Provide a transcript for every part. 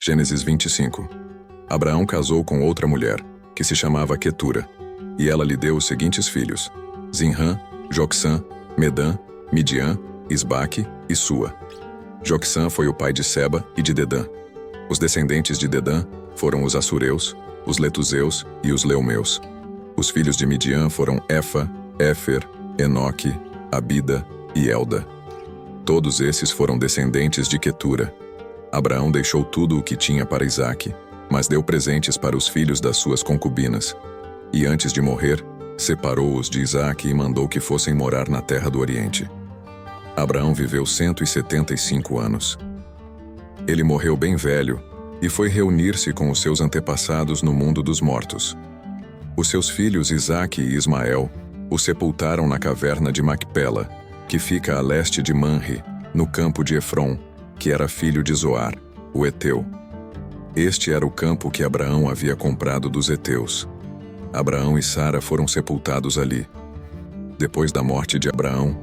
Gênesis 25. Abraão casou com outra mulher, que se chamava Quetura, e ela lhe deu os seguintes filhos: Zinrã, Jocsã, Medã, Midian, Isbaque e Sua. Jocsã foi o pai de Seba e de Dedã. Os descendentes de Dedã foram os Assureus, os Letuseus e os Leumeus. Os filhos de Midian foram Efa, Éfer, Enoque, Abida e Elda. Todos esses foram descendentes de Quetura. Abraão deixou tudo o que tinha para Isaque, mas deu presentes para os filhos das suas concubinas. E antes de morrer, separou-os de Isaque e mandou que fossem morar na terra do Oriente. Abraão viveu 175 anos. Ele morreu bem velho e foi reunir-se com os seus antepassados no mundo dos mortos. Os seus filhos Isaque e Ismael o sepultaram na caverna de Macpela, que fica a leste de Manre, no campo de Efron, que era filho de Zoar, o Eteu. Este era o campo que Abraão havia comprado dos Eteus. Abraão e Sara foram sepultados ali. Depois da morte de Abraão,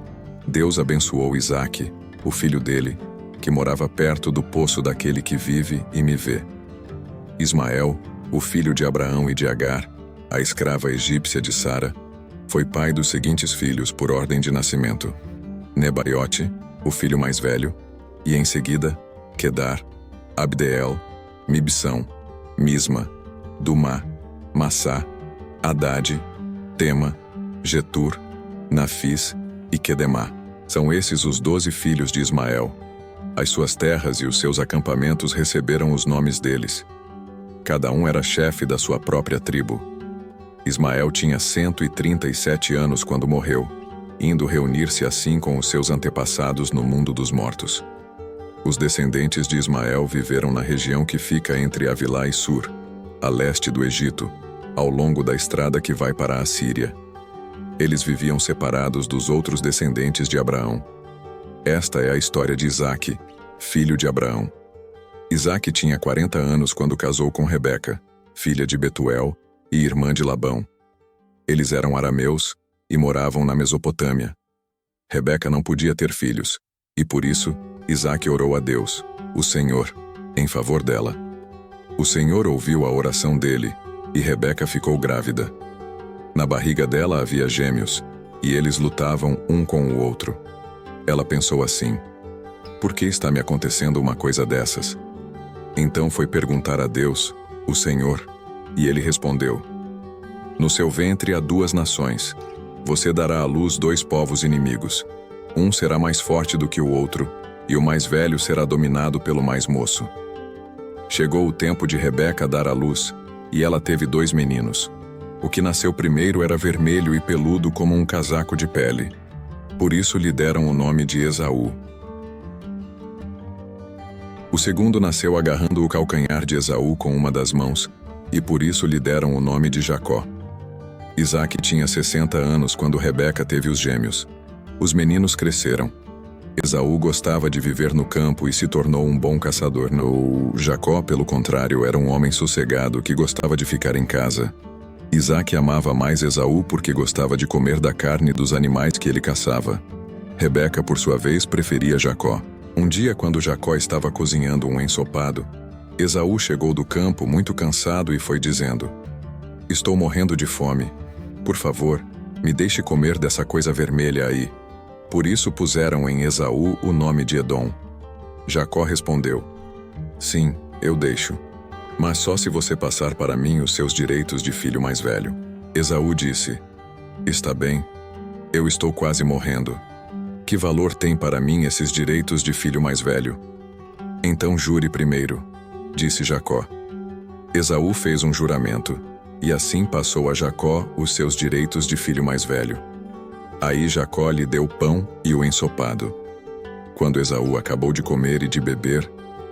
Deus abençoou Isaque, o filho dele, que morava perto do poço daquele que vive e me vê. Ismael, o filho de Abraão e de Agar, a escrava egípcia de Sara, foi pai dos seguintes filhos por ordem de nascimento: Nebaiote, o filho mais velho, e em seguida, Quedar, Abdeel, Mibsão, Misma, Dumá, Massá, Haddade, Tema, Getur, Nafis e Quedemá. São esses os 12 filhos de Ismael. As suas terras e os seus acampamentos receberam os nomes deles. Cada um era chefe da sua própria tribo. Ismael tinha 137 anos quando morreu, indo reunir-se assim com os seus antepassados no mundo dos mortos. Os descendentes de Ismael viveram na região que fica entre Avilá e Sur, a leste do Egito, ao longo da estrada que vai para a Síria. Eles viviam separados dos outros descendentes de Abraão. Esta é a história de Isaque, filho de Abraão. Isaque tinha 40 anos quando casou com Rebeca, filha de Betuel e irmã de Labão. Eles eram arameus e moravam na Mesopotâmia. Rebeca não podia ter filhos, e por isso Isaque orou a Deus, o Senhor, em favor dela. O Senhor ouviu a oração dele, e Rebeca ficou grávida. Na barriga dela havia gêmeos, e eles lutavam um com o outro. Ela pensou assim: por que está me acontecendo uma coisa dessas? Então foi perguntar a Deus, o Senhor, e ele respondeu: no seu ventre há 2 nações. Você dará à luz 2 povos inimigos. Um será mais forte do que o outro, e o mais velho será dominado pelo mais moço. Chegou o tempo de Rebeca dar à luz, e ela teve 2 meninos. O que nasceu primeiro era vermelho e peludo como um casaco de pele. Por isso lhe deram o nome de Esaú. O segundo nasceu agarrando o calcanhar de Esaú com uma das mãos, e por isso lhe deram o nome de Jacó. Isaque tinha 60 anos quando Rebeca teve os gêmeos. Os meninos cresceram. Esaú gostava de viver no campo e se tornou um bom caçador. Jacó, pelo contrário, era um homem sossegado que gostava de ficar em casa. Isaque amava mais Esaú porque gostava de comer da carne dos animais que ele caçava. Rebeca, por sua vez, preferia Jacó. Um dia, quando Jacó estava cozinhando um ensopado, Esaú chegou do campo muito cansado e foi dizendo: estou morrendo de fome. Por favor, me deixe comer dessa coisa vermelha aí. Por isso puseram em Esaú o nome de Edom. Jacó respondeu: sim, eu deixo, mas só se você passar para mim os seus direitos de filho mais velho. Esaú disse: está bem, eu estou quase morrendo. Que valor tem para mim esses direitos de filho mais velho? Então jure primeiro, disse Jacó. Esaú fez um juramento, e assim passou a Jacó os seus direitos de filho mais velho. Aí Jacó lhe deu pão e o ensopado. Quando Esaú acabou de comer e de beber,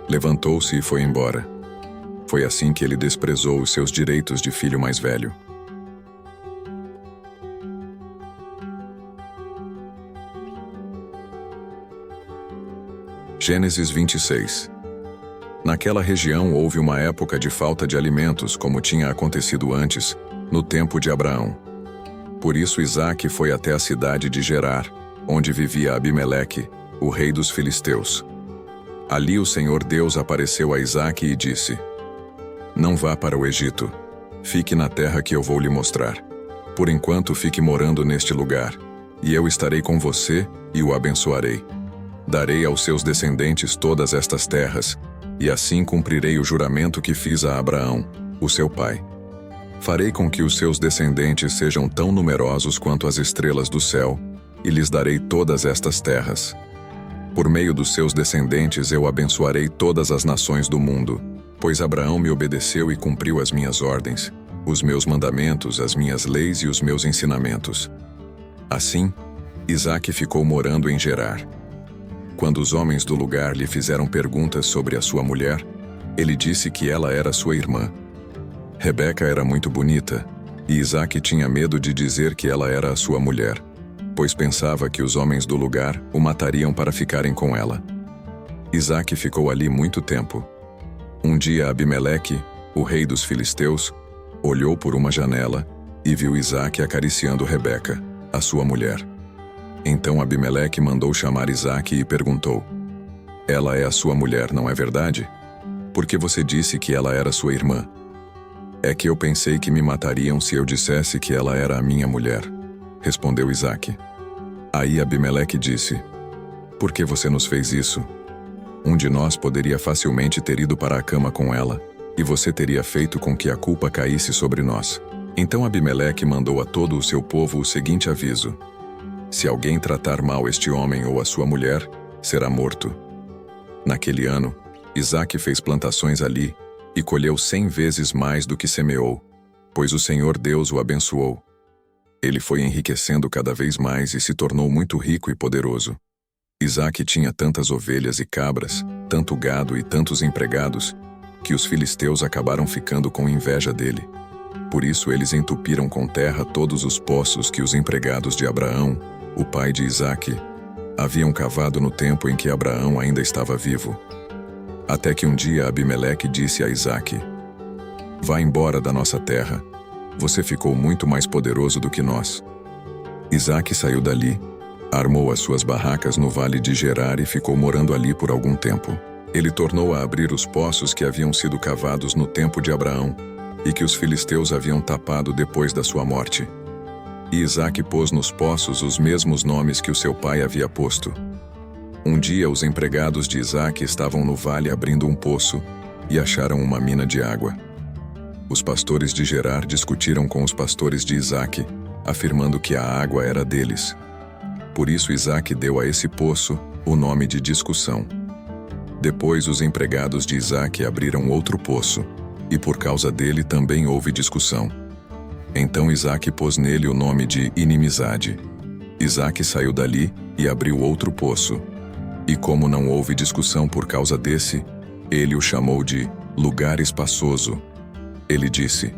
levantou-se e foi embora. Foi assim que ele desprezou os seus direitos de filho mais velho. Gênesis 26. Naquela região houve uma época de falta de alimentos, como tinha acontecido antes, no tempo de Abraão. Por isso Isaque foi até a cidade de Gerar, onde vivia Abimeleque, o rei dos filisteus. Ali o Senhor Deus apareceu a Isaque e disse: Não vá para o Egito. Fique na terra que eu vou lhe mostrar. Por enquanto fique morando neste lugar, e eu estarei com você e o abençoarei. Darei aos seus descendentes todas estas terras, e assim cumprirei o juramento que fiz a Abraão, o seu pai. Farei com que os seus descendentes sejam tão numerosos quanto as estrelas do céu, e lhes darei todas estas terras. Por meio dos seus descendentes eu abençoarei todas as nações do mundo, pois Abraão me obedeceu e cumpriu as minhas ordens, os meus mandamentos, as minhas leis e os meus ensinamentos. Assim, Isaque ficou morando em Gerar. Quando os homens do lugar lhe fizeram perguntas sobre a sua mulher, ele disse que ela era sua irmã. Rebeca era muito bonita, e Isaque tinha medo de dizer que ela era a sua mulher, pois pensava que os homens do lugar o matariam para ficarem com ela. Isaque ficou ali muito tempo. Um dia Abimeleque, o rei dos filisteus, olhou por uma janela e viu Isaque acariciando Rebeca, a sua mulher. Então Abimeleque mandou chamar Isaque e perguntou: Ela é a sua mulher, não é verdade? Por que você disse que ela era sua irmã? É que eu pensei que me matariam se eu dissesse que ela era a minha mulher, respondeu Isaque. Aí Abimeleque disse: Por que você nos fez isso? Um de nós poderia facilmente ter ido para a cama com ela, e você teria feito com que a culpa caísse sobre nós. Então Abimeleque mandou a todo o seu povo o seguinte aviso: Se alguém tratar mal este homem ou a sua mulher, será morto. Naquele ano, Isaque fez plantações ali, e colheu 100 vezes mais do que semeou, pois o Senhor Deus o abençoou. Ele foi enriquecendo cada vez mais e se tornou muito rico e poderoso. Isaque tinha tantas ovelhas e cabras, tanto gado e tantos empregados, que os filisteus acabaram ficando com inveja dele. Por isso eles entupiram com terra todos os poços que os empregados de Abraão, o pai de Isaque, haviam cavado no tempo em que Abraão ainda estava vivo. Até que um dia Abimeleque disse a Isaque: Vá embora da nossa terra. Você ficou muito mais poderoso do que nós. Isaque saiu dali, armou as suas barracas no vale de Gerar e ficou morando ali por algum tempo. Ele tornou a abrir os poços que haviam sido cavados no tempo de Abraão e que os filisteus haviam tapado depois da sua morte. E Isaque pôs nos poços os mesmos nomes que o seu pai havia posto. Um dia os empregados de Isaque estavam no vale abrindo um poço e acharam uma mina de água. Os pastores de Gerar discutiram com os pastores de Isaque, afirmando que a água era deles. Por isso Isaque deu a esse poço o nome de discussão. Depois os empregados de Isaque abriram outro poço, e por causa dele também houve discussão. Então Isaque pôs nele o nome de inimizade. Isaque saiu dali e abriu outro poço. E como não houve discussão por causa desse, ele o chamou de lugar espaçoso. Ele disse: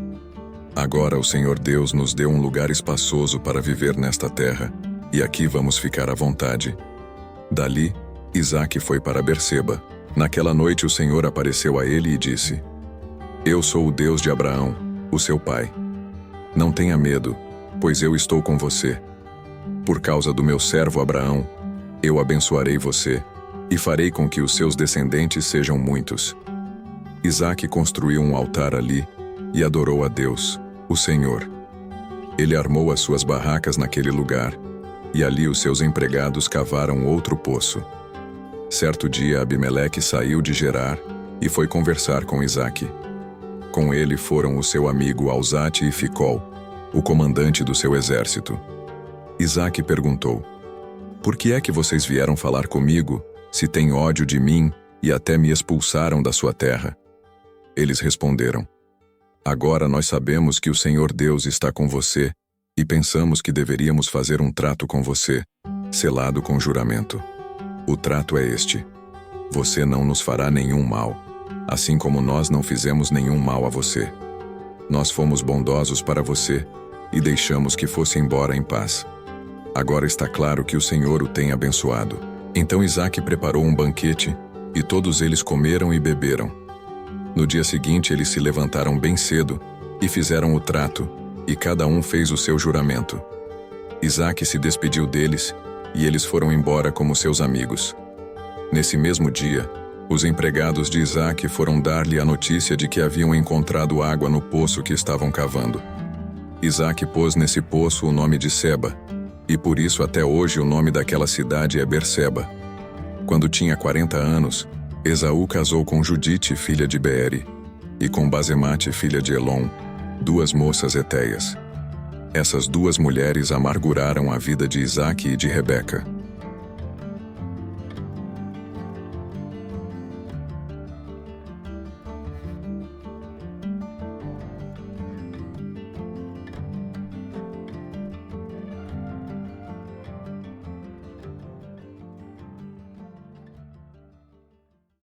Agora o Senhor Deus nos deu um lugar espaçoso para viver nesta terra, e aqui vamos ficar à vontade. Dali, Isaque foi para Berseba. Naquela noite o Senhor apareceu a ele e disse: Eu sou o Deus de Abraão, o seu pai. Não tenha medo, pois eu estou com você. Por causa do meu servo Abraão, eu abençoarei você, e farei com que os seus descendentes sejam muitos. Isaque construiu um altar ali, e adorou a Deus, o Senhor. Ele armou as suas barracas naquele lugar, e ali os seus empregados cavaram outro poço. Certo dia Abimeleque saiu de Gerar, e foi conversar com Isaque. Com ele foram o seu amigo Alzate e Ficol, o comandante do seu exército. Isaque perguntou: Por que é que vocês vieram falar comigo, se têm ódio de mim e até me expulsaram da sua terra? Eles responderam: Agora nós sabemos que o Senhor Deus está com você, e pensamos que deveríamos fazer um trato com você, selado com juramento. O trato é este: você não nos fará nenhum mal, assim como nós não fizemos nenhum mal a você. Nós fomos bondosos para você, e deixamos que fosse embora em paz. Agora está claro que o Senhor o tem abençoado. Então Isaque preparou um banquete, e todos eles comeram e beberam. No dia seguinte eles se levantaram bem cedo, e fizeram o trato, e cada um fez o seu juramento. Isaque se despediu deles, e eles foram embora como seus amigos. Nesse mesmo dia, Os empregados de Isaque foram dar-lhe a notícia de que haviam encontrado água no poço que estavam cavando. Isaque pôs nesse poço o nome de Seba, e por isso até hoje o nome daquela cidade é Berseba. Quando tinha 40 anos, Esaú casou com Judite, filha de Beere, e com Basemate, filha de Elon, 2 moças hetéias. Essas 2 mulheres amarguraram a vida de Isaque e de Rebeca.